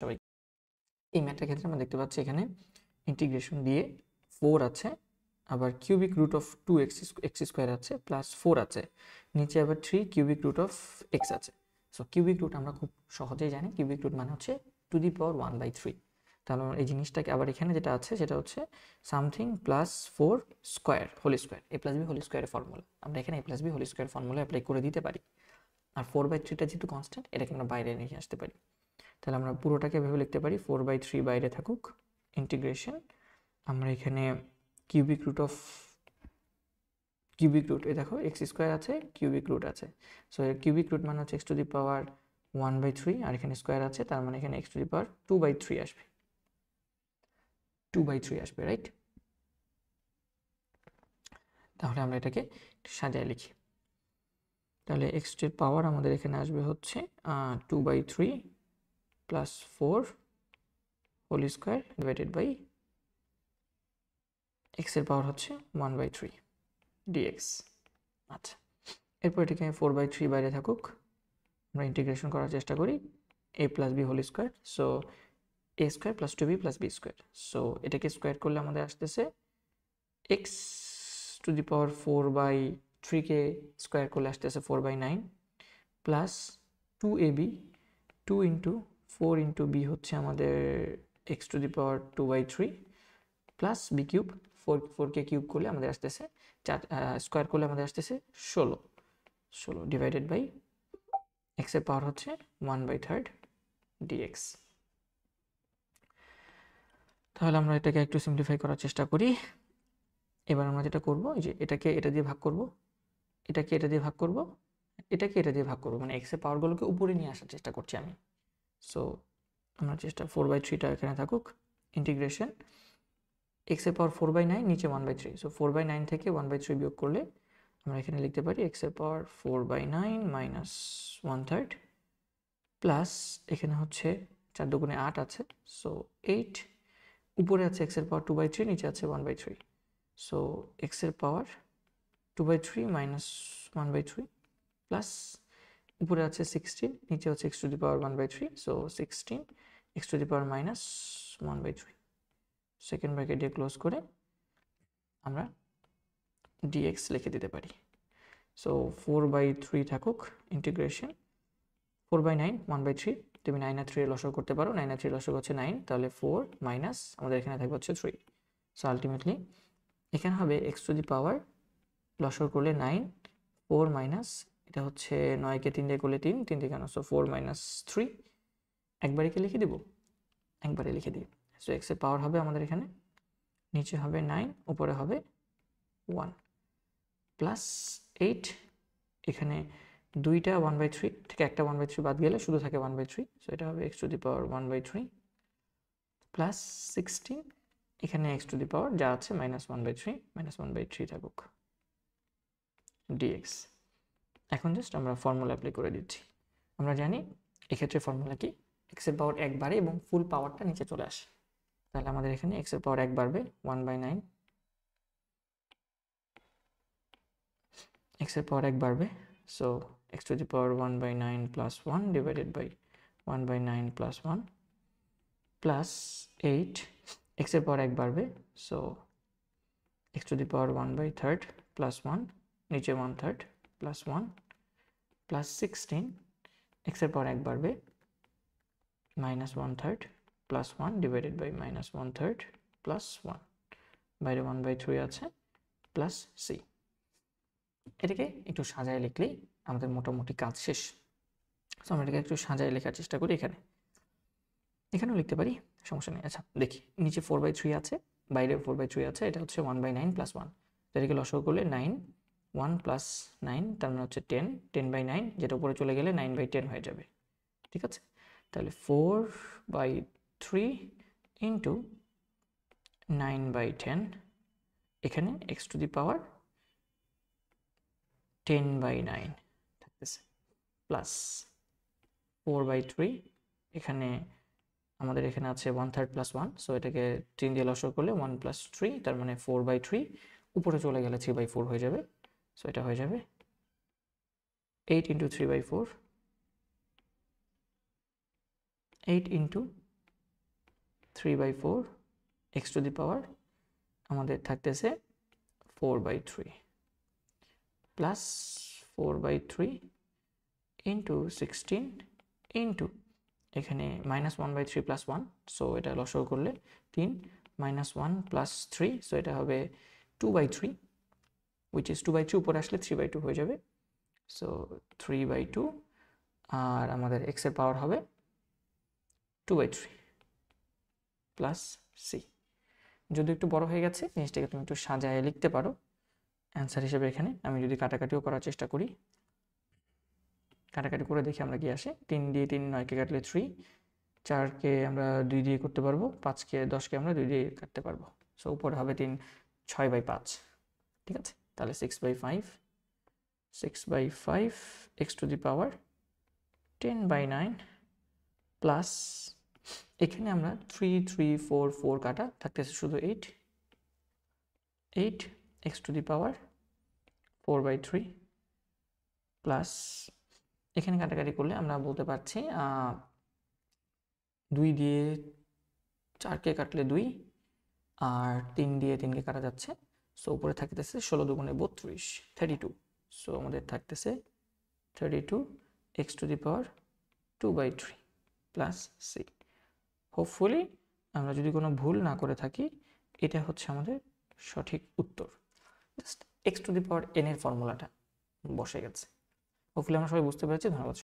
সবাই এই ম্যাথটার ক্ষেত্রে আমরা দেখতে পাচ্ছি এখানে ইন্টিগ্রেশন দিয়ে 4 আছে, আবার cubic root of 2x x square আছে প্লাস 4 আছে, নিচে আবার 3 কিউবিক রুট অফ এক্স আছে। সো কিউবিক রুট আমরা খুব সহজেই জানি, কিউবিক রুট মানে হচ্ছে টু দি পাওয়ার 1/3। তাহলে এই জিনিসটাকে আবার এখানে যেটা আছে সেটা হচ্ছে something plus 4 square whole square, A plus B whole স্কোয়ারের ফর্মুলা আমরা এখানে A plus B whole square formula apply করে দিতে পারি। আর 4/3টা যেহেতু কনস্ট্যান্ট, এটাকে আমরা বাইরে নিয়ে আসতে পারি। তাহলে আমরা পুরোটাকে ভেবে লিখতে পারি 4/3 বাইরে থাকুক, ইন্টিগ্রেশন আমরা এখানে কিউবিক রুট এই দেখো এক্স স্কোয়ার আছে, কিউবিক রুট আছে। সো এর কিউবিক রুট মানে হচ্ছে এক্স টু দি পাওয়ার 1/3, আর এখানে স্কোয়ার আছে, তার মানে এখানে এক্স টু দি পাওয়ার 2/3 আসবে, 2/3 আসবে, রাইট? তাহলে আমরা এটাকে সাজায় লিখি। তাহলে এক্স এর পাওয়ার আমাদের এখানে আসবে হচ্ছে 2/3 plus 4 whole square divided by x এর পাওয়ার হচ্ছে 1/3 dx। আচ্ছা, এরপর এটাকে 4/3 বাইরে থাকুক, আমরা ইন্টিগ্রেশন করার চেষ্টা করি a plus B whole square. So A square plus 2b plus B square. So এটাকে স্কোয়ার করলে আমাদের আসতেছে এক্স টু দি পাওয়ার 4/3কে স্কোয়ার করলে আসতেছে 4/9 plus 2ab, 2 into 4 into B হচ্ছে আমাদের X to the power 2/3 plus B cube, 4কে কিউব করলে আমাদের আসতেছে স্কোয়ার করলে আমাদের আসতেছে 16 ডিভাইডেড বাই এক্স এর পাওয়ার হচ্ছে 1/3 dx। তাহলে আমরা এটাকে একটু সিম্পলিফাই করার চেষ্টা করি। এবার আমরা যেটা করব, এই যে এটাকে এটা দিয়ে ভাগ করব, এটাকে এটা দিয়ে ভাগ করব, এটাকে এটা দিয়ে ভাগ করব, মানে এক্স এর পাওয়ারগুলোকে উপরে নিয়ে আসার চেষ্টা করছি আমি। সো আমরা চেষ্টা 4/3টা এখানে থাকুক, ইন্টিগ্রেশন এক্স এর পাওয়ার 4/9 নিচে 1/3। সো 4/9 থেকে 1/3 বিয়োগ করলে আমরা এখানে লিখতে পারি এক্স এর পাওয়ার 4/9 মাইনাস 1/3 প্লাস এখানে হচ্ছে 4 দুগুণে 8 আছে, সো 8, উপরে আছে এক্স এর পাওয়ার 2/3, নিচে আছে 1/3। সো এক্স এর পাওয়ার 2/3 মাইনাস 1/3 প্লাস উপরে আছে 16, নিচে হচ্ছে x to the power 1/3। So 16 x to the power minus 1/3, second bracket দিয়ে ক্লোজ করে আমরা dx লিখে দিতে পারি। সো 4/3 থাকুক, ইন্টিগ্রেশন 4/9 1/3, তুমি 9 আর 3 এর লসাগু করতে পারো, 9 আর 3 লসাগু হচ্ছে 9, তাহলে 4 মাইনাস আমাদের এখানে থাকবে হচ্ছে 3। সো আলটিমেটলি এখানে হবে এক্স টু দি পাওয়ার লসাগু করলে 9, 4 মাইনাস এটা হচ্ছে 9কে 3 দিয়ে করলে 3, 3 দিয়ে কেন, সো 4 মাইনাস 3 একবারে কি লিখে দিব, একবারে লিখে দিই। সো এক্স এর পাওয়ার হবে আমাদের এখানে নিচে হবে 9, উপরে হবে 1 প্লাস 8, এখানে দুইটা 1/3 থেকে একটা 1/3 বাদ গেলে শুধু থাকে 1/3। সো এটা হবে x to the power 1/3 plus 16, এখানে এক্স টু দি পাওয়ার যা আছে মাইনাস 1/3, মাইনাস 1/3 থাকুক dx। এখন জাস্ট আমরা ফর্মুলা অ্যাপ্লাই করে দিচ্ছি। আমরা জানি এক্ষেত্রে ফর্মুলা কি, এক্স এর পাওয়ার 1 বাড়ে এবং ফুল পাওয়ারটা নিচে চলে আসে। তাহলে আমাদের এখানে এক্স এর পাওয়ার 1 বাড়বে 1/9, এক্স এর পাওয়ার 1 বাড়বে, so x to the power 1/9 plus 1 divided by 1/9 plus 1 plus 8, x এর পাওয়ার 1 বাড়বে, so x to the power 1/3 plus 1 নিচে 1/3 plus 1 plus 16, x এর পাওয়ার 1 বাড়বে minus 1/3 plus 1 divided by minus 1/3 plus 1, বাইরে 1/3 আছে প্লাস c। এটাকে একটু সাজায় লিখলেই আমাদের মোটামুটি কাজ শেষ। সো আমরা এটাকে একটু সাজায় লেখার চেষ্টা করি, এখানেও লিখতে পারি, সমস্যা নেই। আচ্ছা দেখি, নিচে 4/3 আছে, বাইরে 4/3 আছে, এটা হচ্ছে 1/9 প্লাস 1, এটাকে লসাগু করলে 9, 1 প্লাস 9 তার মানে হচ্ছে 10, 10/9 যেটা উপরে চলে গেলে 9/10 হয়ে যাবে, ঠিক আছে? তাহলে 4/3 ইন্টু 9/10, এখানে এক্স টু দি পাওয়ার 10/9 থাকতেছে প্লাস 4/3, এখানে আমাদের এখানে আছে 1/3 প্লাস 1, সো এটাকে 3 দিয়ে লসাগু করলে 1 প্লাস 3 তার মানে 4/3, উপরে চলে গেলে 3/4 হয়ে যাবে। সো এটা হয়ে যাবে 8 into 3/4, 8 into 3/4 X to the power আমাদের থাকতেছে 4/3 প্লাস 4/3 ইন্টু 16 ইন্টু এখানে -1/3 প্লাস 1, সো এটা লসাগু করলে 3 -1 প্লাস 3, সো এটা হবে 2/3, which is 2/3 উপরে আসলে 3/2 হয়ে যাবে, সো 3/2 আর আমাদের x এর পাওয়ার হবে 2/3 প্লাস সি। যদি একটু বড় হয়ে গেছে জিনিসটাকে তুমি একটু সাজায় লিখতে পারো অ্যান্সার হিসেবে। এখানে আমি যদি কাটাকাটিও করার চেষ্টা করি, কাটাকাটি করে দেখি আমরা কি আসে। 3 দিয়ে 3 9কে কাটলে 3, 4কে আমরা 2 দিয়ে করতে পারবো, 5কে 10কে আমরা 2 দিয়ে কাটতে পারবো, সো উপরে হবে 3 6/5, ঠিক আছে। তাহলে 6/5 x to the power 10/9 plus এখানে আমরা 3 3 4 4 কাটা থাকতেছে শুধু 8 x to the power 4/3 plus এখানে কাটাকাটি করলে আমরা বলতে পারছি 2 দিয়ে 4কে কাটলে 2 আর 3 দিয়ে 3কে কাটা যাচ্ছে, সো উপরে থাকতেছে 16 দুগুণে 32 32, সো আমাদের থাকতেছে 32 x to the power 2/3 plus C. Hopefully আমরা যদি কোনো ভুল না করে থাকি এটা হচ্ছে আমাদের সঠিক উত্তর। Just x to the power N এর ফর্মুলাটা বসে গেছে। হোপফুলি আমরা সবাই বুঝতে পেরেছি। ধন্যবাদ।